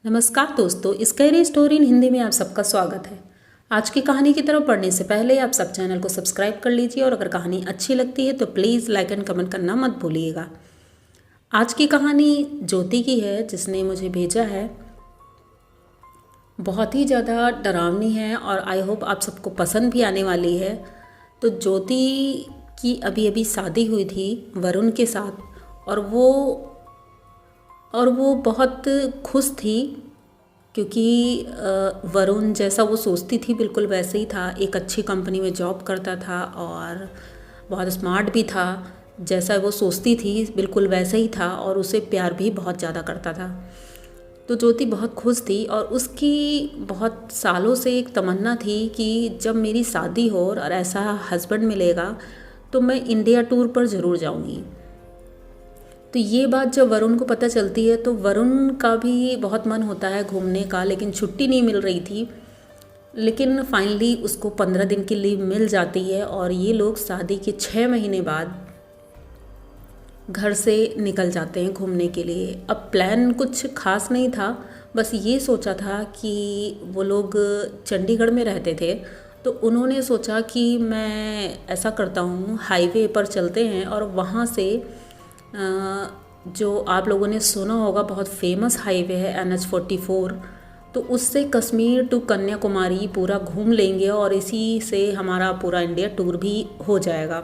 नमस्कार दोस्तों, scary story in Hindi में आप सबका स्वागत है। आज की कहानी की तरफ बढ़ने से पहले आप सब चैनल को सब्सक्राइब कर लीजिए और अगर कहानी अच्छी लगती है तो प्लीज़ लाइक एंड कमेंट करना मत भूलिएगा। आज की कहानी ज्योति की है, जिसने मुझे भेजा है। बहुत ही ज़्यादा डरावनी है और आई होप आप सबको पसंद भी आने वाली है। तो ज्योति की अभी अभी शादी हुई थी वरुण के साथ और वो बहुत खुश थी, क्योंकि वरुण जैसा वो सोचती थी बिल्कुल वैसे ही था। एक अच्छी कंपनी में जॉब करता था और बहुत स्मार्ट भी था। जैसा वो सोचती थी बिल्कुल वैसा ही था और उसे प्यार भी बहुत ज़्यादा करता था। तो ज्योति बहुत खुश थी और उसकी बहुत सालों से एक तमन्ना थी कि जब मेरी शादी हो और ऐसा हस्बैंड मिलेगा तो मैं इंडिया टूर पर ज़रूर जाऊंगी। तो ये बात जब वरुण को पता चलती है तो वरुण का भी बहुत मन होता है घूमने का, लेकिन छुट्टी नहीं मिल रही थी। लेकिन फाइनली उसको 15 दिन की लीव मिल जाती है और ये लोग शादी के 6 महीने बाद घर से निकल जाते हैं घूमने के लिए। अब प्लान कुछ खास नहीं था, बस ये सोचा था कि वो लोग चंडीगढ़ में रहते थे, तो उन्होंने सोचा कि मैं ऐसा करता हूँ, हाईवे पर चलते हैं और वहाँ से जो आप लोगों ने सुना होगा बहुत फेमस हाईवे है NH-44, तो उससे कश्मीर टू कन्याकुमारी पूरा घूम लेंगे और इसी से हमारा पूरा इंडिया टूर भी हो जाएगा।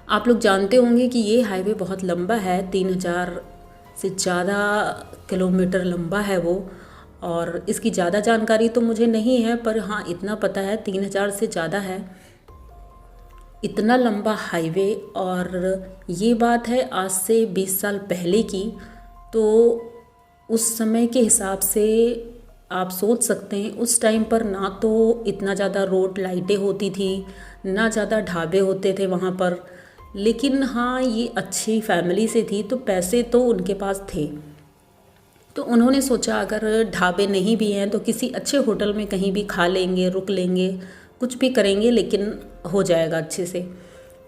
आप लोग जानते होंगे कि ये हाईवे बहुत लंबा है, 3000 से ज़्यादा किलोमीटर लंबा है वो। और इसकी ज़्यादा जानकारी तो मुझे नहीं है, पर हाँ इतना पता है 3000 से ज़्यादा है। इतना लंबा हाईवे, और ये बात है आज से 20 साल पहले की। तो उस समय के हिसाब से आप सोच सकते हैं उस टाइम पर ना तो इतना ज़्यादा रोड लाइटें होती थी, ना ज़्यादा ढाबे होते थे वहाँ पर। लेकिन हाँ, ये अच्छी फैमिली से थी तो पैसे तो उनके पास थे। तो उन्होंने सोचा अगर ढाबे नहीं भी हैं तो किसी अच्छे होटल में कहीं भी खा लेंगे, रुक लेंगे, कुछ भी करेंगे, लेकिन हो जाएगा अच्छे से।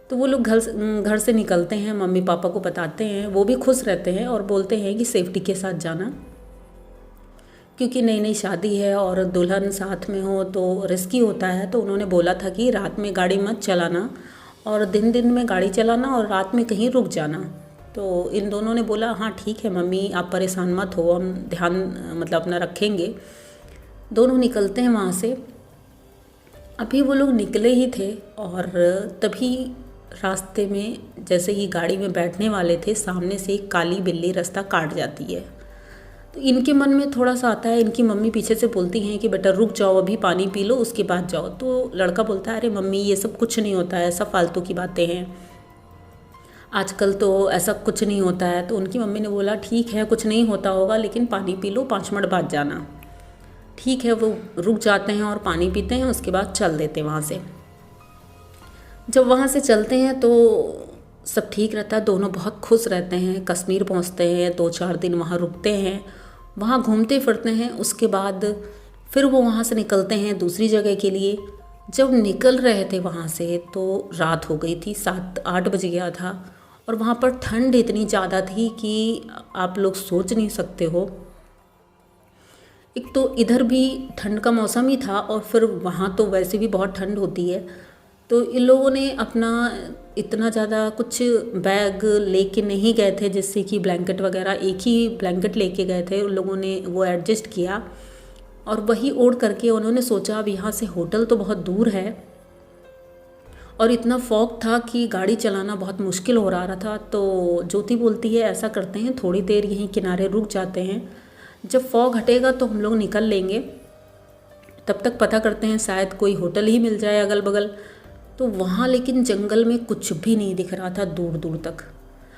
तो वो लोग घर से निकलते हैं, मम्मी पापा को बताते हैं, वो भी खुश रहते हैं और बोलते हैं कि सेफ्टी के साथ जाना, क्योंकि नई नई शादी है और दुल्हन साथ में हो तो रिस्की होता है। तो उन्होंने बोला था कि रात में गाड़ी मत चलाना और दिन में गाड़ी चलाना और रात में कहीं रुक जाना। तो इन दोनों ने बोला हाँ ठीक है मम्मी, आप परेशान मत हो, हम ध्यान मतलब अपना रखेंगे। दोनों निकलते हैं वहाँ से। अभी वो लोग निकले ही थे और तभी रास्ते में जैसे ही गाड़ी में बैठने वाले थे, सामने से एक काली बिल्ली रास्ता काट जाती है। तो इनके मन में थोड़ा सा आता है, इनकी मम्मी पीछे से बोलती हैं कि बेटा रुक जाओ, अभी पानी पी लो उसके बाद जाओ। तो लड़का बोलता है अरे मम्मी ये सब कुछ नहीं होता है, सब फालतू की बातें हैं, आजकल तो ऐसा कुछ नहीं होता है। तो उनकी मम्मी ने बोला ठीक है कुछ नहीं होता होगा, लेकिन पानी पी लो, 5 मिनट बाद जाना। ठीक है, वो रुक जाते हैं और पानी पीते हैं, उसके बाद चल देते हैं वहाँ से। जब वहाँ से चलते हैं तो सब ठीक रहता है, दोनों बहुत खुश रहते हैं। कश्मीर पहुँचते हैं, 2-4 दिन वहाँ रुकते हैं, वहाँ घूमते फिरते हैं। उसके बाद फिर वो वहाँ से निकलते हैं दूसरी जगह के लिए। जब निकल रहे थे वहाँ से तो रात हो गई थी, 7-8 बज गया था और वहाँ पर ठंड इतनी ज़्यादा थी कि आप लोग सोच नहीं सकते हो। एक तो इधर भी ठंड का मौसम ही था और फिर वहाँ तो वैसे भी बहुत ठंड होती है। तो इन लोगों ने अपना इतना ज़्यादा कुछ बैग लेके नहीं गए थे, जिससे कि ब्लैंकेट वगैरह, एक ही ब्लैंकेट लेके गए थे। उन लोगों ने वो एडजस्ट किया और वही ओढ़ करके उन्होंने सोचा अब यहाँ से होटल तो बहुत दूर है और इतना फॉग था कि गाड़ी चलाना बहुत मुश्किल हो रहा था। तो ज्योति बोलती है ऐसा करते हैं थोड़ी देर यहीं किनारे रुक जाते हैं, जब फॉग हटेगा तो हम लोग निकल लेंगे, तब तक पता करते हैं शायद कोई होटल ही मिल जाए अगल बगल। तो वहाँ लेकिन जंगल में कुछ भी नहीं दिख रहा था दूर दूर तक।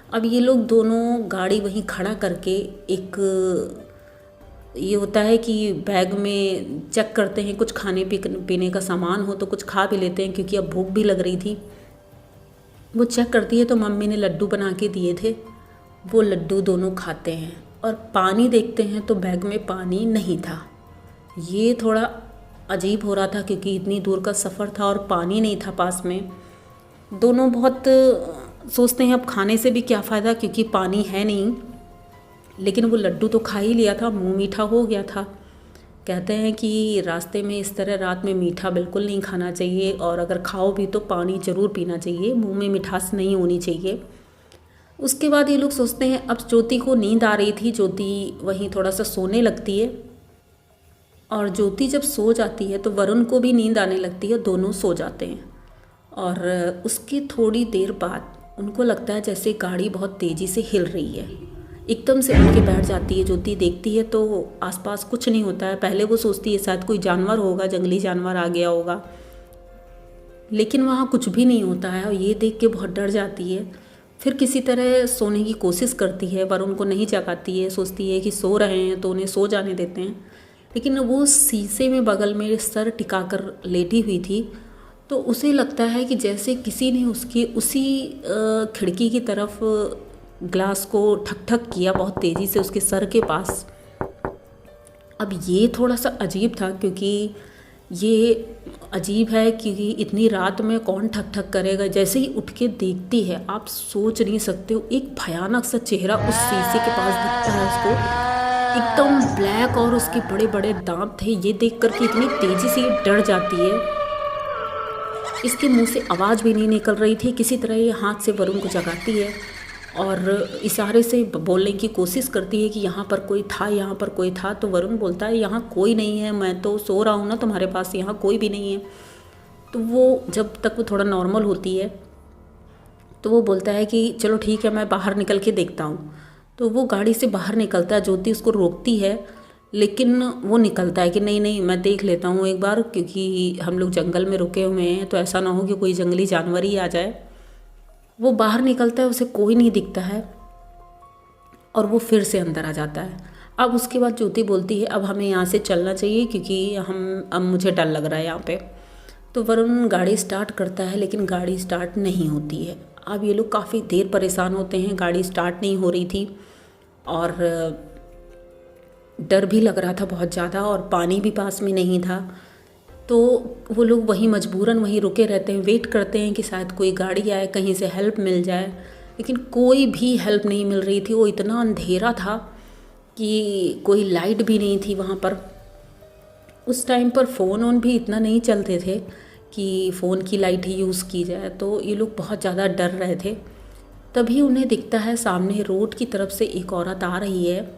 अब ये लोग दोनों गाड़ी वहीं खड़ा करके, एक ये होता है कि बैग में चेक करते हैं कुछ खाने पीने का सामान हो तो कुछ खा भी लेते हैं, क्योंकि अब भूख भी लग रही थी। वो चेक करती है तो मम्मी ने लड्डू बना के दिए थे, वो लड्डू दोनों खाते हैं और पानी देखते हैं तो बैग में पानी नहीं था। ये थोड़ा अजीब हो रहा था क्योंकि इतनी दूर का सफ़र था और पानी नहीं था पास में। दोनों बहुत सोचते हैं अब खाने से भी क्या फ़ायदा, क्योंकि पानी है नहीं। लेकिन वो लड्डू तो खा ही लिया था, मुंह मीठा हो गया था। कहते हैं कि रास्ते में इस तरह रात में मीठा बिल्कुल नहीं खाना चाहिए, और अगर खाओ भी तो पानी ज़रूर पीना चाहिए, मुंह में मिठास नहीं होनी चाहिए। उसके बाद ये लोग सोचते हैं, अब ज्योति को नींद आ रही थी, ज्योति वहीं थोड़ा सा सोने लगती है, और ज्योति जब सो जाती है तो वरुण को भी नींद आने लगती है, दोनों सो जाते हैं। और उसकी थोड़ी देर बाद उनको लगता है जैसे गाड़ी बहुत तेज़ी से हिल रही है। एकदम से उठ के बैठ जाती है ज्योति, देखती है तो आसपास कुछ नहीं होता है। पहले वो सोचती है शायद कोई जानवर होगा, जंगली जानवर आ गया होगा, लेकिन वहाँ कुछ भी नहीं होता है, और ये देख के बहुत डर जाती है। फिर किसी तरह सोने की कोशिश करती है, वरुण को नहीं जगाती है, सोचती है कि सो रहे हैं तो उन्हें सो जाने देते हैं। लेकिन वो शीशे में बगल में सर टिकाकर लेटी हुई थी, तो उसे लगता है कि जैसे किसी ने उसकी उसी खिड़की की तरफ ग्लास को ठक ठक किया बहुत तेज़ी से उसके सर के पास। अब ये थोड़ा सा अजीब था, क्योंकि ये अजीब है क्योंकि इतनी रात में कौन ठक ठक करेगा। जैसे ही उठ के देखती है, आप सोच नहीं सकते हो, एक भयानक सा चेहरा उस शीशे के पास दिखता है उसको, एकदम ब्लैक, और उसके बड़े बड़े दांत थे। ये देख कर के इतनी तेज़ी से ये डर जाती है, इसके मुंह से आवाज़ भी नहीं निकल रही थी। किसी तरह ये हाथ से वरुण को जगाती है और इशारे से बोलने की कोशिश करती है कि यहाँ पर कोई था, यहाँ पर कोई था। तो वरुण बोलता है यहाँ कोई नहीं है, मैं तो सो रहा हूँ ना तुम्हारे पास, यहाँ कोई भी नहीं है। तो वो जब तक वो थोड़ा नॉर्मल होती है तो वो बोलता है कि चलो ठीक है, मैं बाहर निकल के देखता हूँ। तो वो गाड़ी से बाहर निकलता है, ज्योति उसको रोकती है, लेकिन वो निकलता है कि नहीं नहीं मैं देख लेता हूँ एक बार, क्योंकि हम लोग जंगल में रुके हुए हैं तो ऐसा ना हो कि कोई जंगली जानवर ही आ जाए। वो बाहर निकलता है, उसे कोई नहीं दिखता है, और वो फिर से अंदर आ जाता है। अब उसके बाद ज्योति बोलती है अब हमें यहाँ से चलना चाहिए, क्योंकि अब मुझे डर लग रहा है यहाँ पे। तो वरुण गाड़ी स्टार्ट करता है, लेकिन गाड़ी स्टार्ट नहीं होती है। अब ये लोग काफ़ी देर परेशान होते हैं, गाड़ी स्टार्ट नहीं हो रही थी, और डर भी लग रहा था बहुत ज़्यादा, और पानी भी पास में नहीं था। तो वो लोग वहीं मजबूरन वहीं रुके रहते हैं, वेट करते हैं कि शायद कोई गाड़ी आए, कहीं से हेल्प मिल जाए, लेकिन कोई भी हेल्प नहीं मिल रही थी। वो इतना अंधेरा था कि कोई लाइट भी नहीं थी वहाँ पर। उस टाइम पर फ़ोन ऑन भी इतना नहीं चलते थे कि फ़ोन की लाइट ही यूज़ की जाए, तो ये लोग बहुत ज़्यादा डर रहे थे। तभी उन्हें दिखता है सामने रोड की तरफ से एक औरत आ रही है,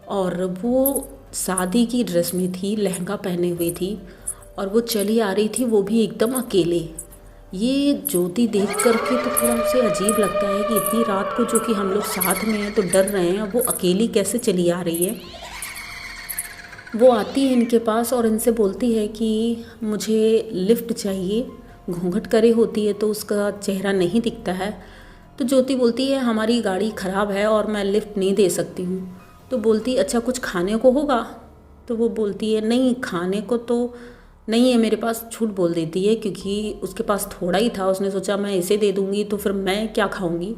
और वो शादी की ड्रेस में थी, लहंगा पहने हुई थी, और वो चली आ रही थी, वो भी एकदम अकेले। ये ज्योति देख कर के तो थोड़ा उसे अजीब लगता है कि इतनी रात को, जो कि हम लोग साथ में हैं तो डर रहे हैं, वो अकेली कैसे चली आ रही है। वो आती है इनके पास और इनसे बोलती है कि मुझे लिफ्ट चाहिए। घूंघट करे होती है तो उसका चेहरा नहीं दिखता है। तो ज्योति बोलती है हमारी गाड़ी ख़राब है और मैं लिफ्ट नहीं दे सकती हूँ। तो बोलती अच्छा कुछ खाने को होगा। तो वो बोलती है नहीं खाने को तो नहीं है मेरे पास, झूठ बोल देती है क्योंकि उसके पास थोड़ा ही था। उसने सोचा मैं इसे दे दूँगी तो फिर मैं क्या खाऊँगी।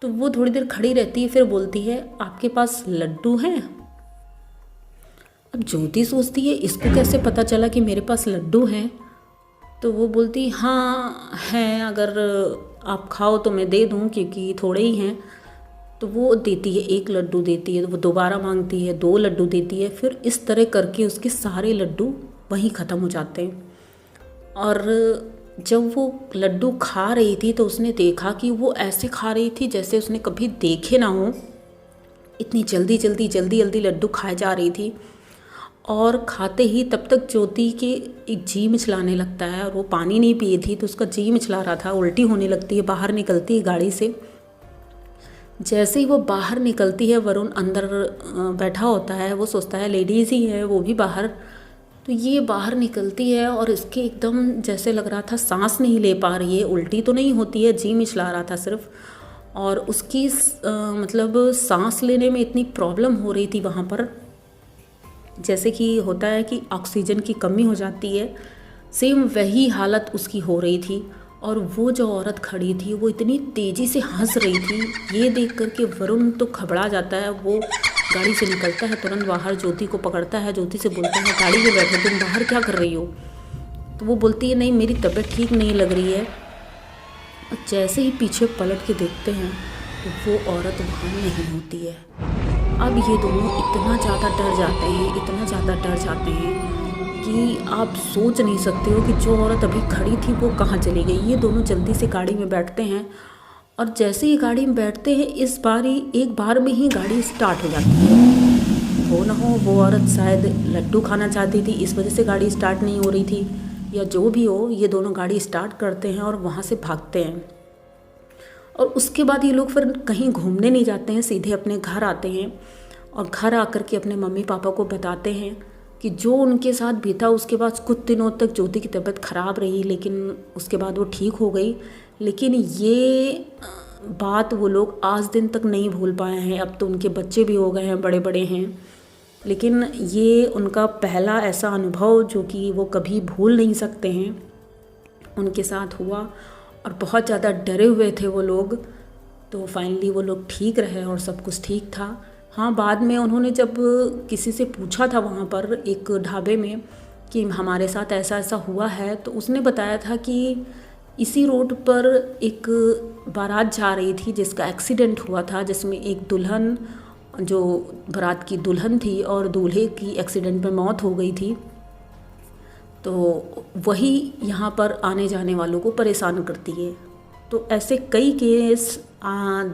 तो वो थोड़ी देर खड़ी रहती है, फिर बोलती है आपके पास लड्डू हैं। अब ज्योति सोचती है इसको कैसे पता चला कि मेरे पास लड्डू हैं। तो वो बोलती हाँ हैं, अगर आप खाओ तो मैं दे दूँ क्योंकि थोड़े ही हैं। तो वो देती है, एक लड्डू देती है, तो वो दोबारा मांगती है, 2 लड्डू देती है। फिर इस तरह करके उसके सारे लड्डू वहीं ख़त्म हो जाते हैं। और जब वो लड्डू खा रही थी तो उसने देखा कि वो ऐसे खा रही थी जैसे उसने कभी देखे ना हो। इतनी जल्दी लड्डू खाए जा रही थी। और खाते ही तब तक ज्योति के एक जी मिचलाने लगता है, और वो पानी नहीं पिए थी तो उसका जी मिचला रहा था। उल्टी होने लगती है, बाहर निकलती है गाड़ी से। जैसे ही वो बाहर निकलती है, वरुण अंदर बैठा होता है। वो सोचता है लेडीज़ ही है, वो भी बाहर। तो ये बाहर निकलती है और इसके एकदम जैसे लग रहा था सांस नहीं ले पा रही है। उल्टी तो नहीं होती है, जी मिचला रहा था सिर्फ। और उसकी मतलब सांस लेने में इतनी प्रॉब्लम हो रही थी वहाँ पर, जैसे कि होता है कि ऑक्सीजन की कमी हो जाती है, सेम वही हालत उसकी हो रही थी। और वो जो औरत खड़ी थी वो इतनी तेज़ी से हंस रही थी। ये देख कर के वरुण तो घबरा जाता है। वो गाड़ी से निकलता है, तुरंत बाहर ज्योति को पकड़ता है। ज्योति से बोलता है गाड़ी में बैठो, तुम बाहर क्या कर रही हो। तो वो बोलती है नहीं मेरी तबीयत ठीक नहीं लग रही है। और जैसे ही पीछे पलट के देखते हैं तो वो औरत वहाँ नहीं होती है। अब ये दोनों इतना ज़्यादा डर जाते हैं, इतना ज़्यादा डर जाते हैं कि आप सोच नहीं सकते हो कि जो औरत अभी खड़ी थी वो कहाँ चली गई। ये दोनों जल्दी से गाड़ी में बैठते हैं और जैसे ही गाड़ी में बैठते हैं इस बार ही एक बार में ही गाड़ी स्टार्ट हो जाती है। हो ना हो वो औरत शायद लड्डू खाना चाहती थी, इस वजह से गाड़ी स्टार्ट नहीं हो रही थी, या जो भी हो, ये दोनों गाड़ी स्टार्ट करते हैं और वहाँ से भागते हैं। और उसके बाद ये लोग फिर कहीं घूमने नहीं जाते हैं, सीधे अपने घर आते हैं और घर आकर के अपने मम्मी पापा को बताते हैं कि जो उनके साथ भी था। उसके बाद कुछ दिनों तक ज्योति की तबीयत ख़राब रही, लेकिन उसके बाद वो ठीक हो गई। लेकिन ये बात वो लोग आज दिन तक नहीं भूल पाए हैं। अब तो उनके बच्चे भी हो गए हैं, बड़े बड़े हैं, लेकिन ये उनका पहला ऐसा अनुभव जो कि वो कभी भूल नहीं सकते हैं, उनके साथ हुआ। और बहुत ज़्यादा डरे हुए थे वो लोग। तो फाइनली वो लोग ठीक रहे और सब कुछ ठीक था। हाँ, बाद में उन्होंने जब किसी से पूछा था वहाँ पर एक ढाबे में कि हमारे साथ ऐसा ऐसा हुआ है, तो उसने बताया था कि इसी रोड पर एक बारात जा रही थी जिसका एक्सीडेंट हुआ था, जिसमें एक दुल्हन, जो बारात की दुल्हन थी, और दूल्हे की एक्सीडेंट में मौत हो गई थी। तो वही यहाँ पर आने जाने वालों को परेशान करती है। तो ऐसे कई केस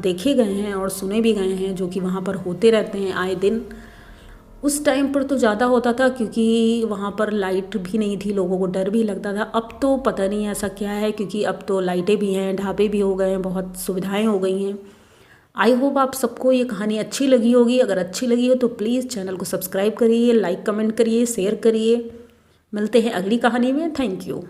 देखे गए हैं और सुने भी गए हैं जो कि वहाँ पर होते रहते हैं आए दिन। उस टाइम पर तो ज़्यादा होता था क्योंकि वहाँ पर लाइट भी नहीं थी, लोगों को डर भी लगता था। अब तो पता नहीं ऐसा क्या है, क्योंकि अब तो लाइटें भी हैं, ढाबे भी हो गए हैं, बहुत सुविधाएं हो गई हैं। आई होप आप सबको ये कहानी अच्छी लगी होगी। अगर अच्छी लगी हो तो प्लीज़ चैनल को सब्सक्राइब करिए, लाइक कमेंट करिए, शेयर करिए। मिलते हैं अगली कहानी में। Thank you.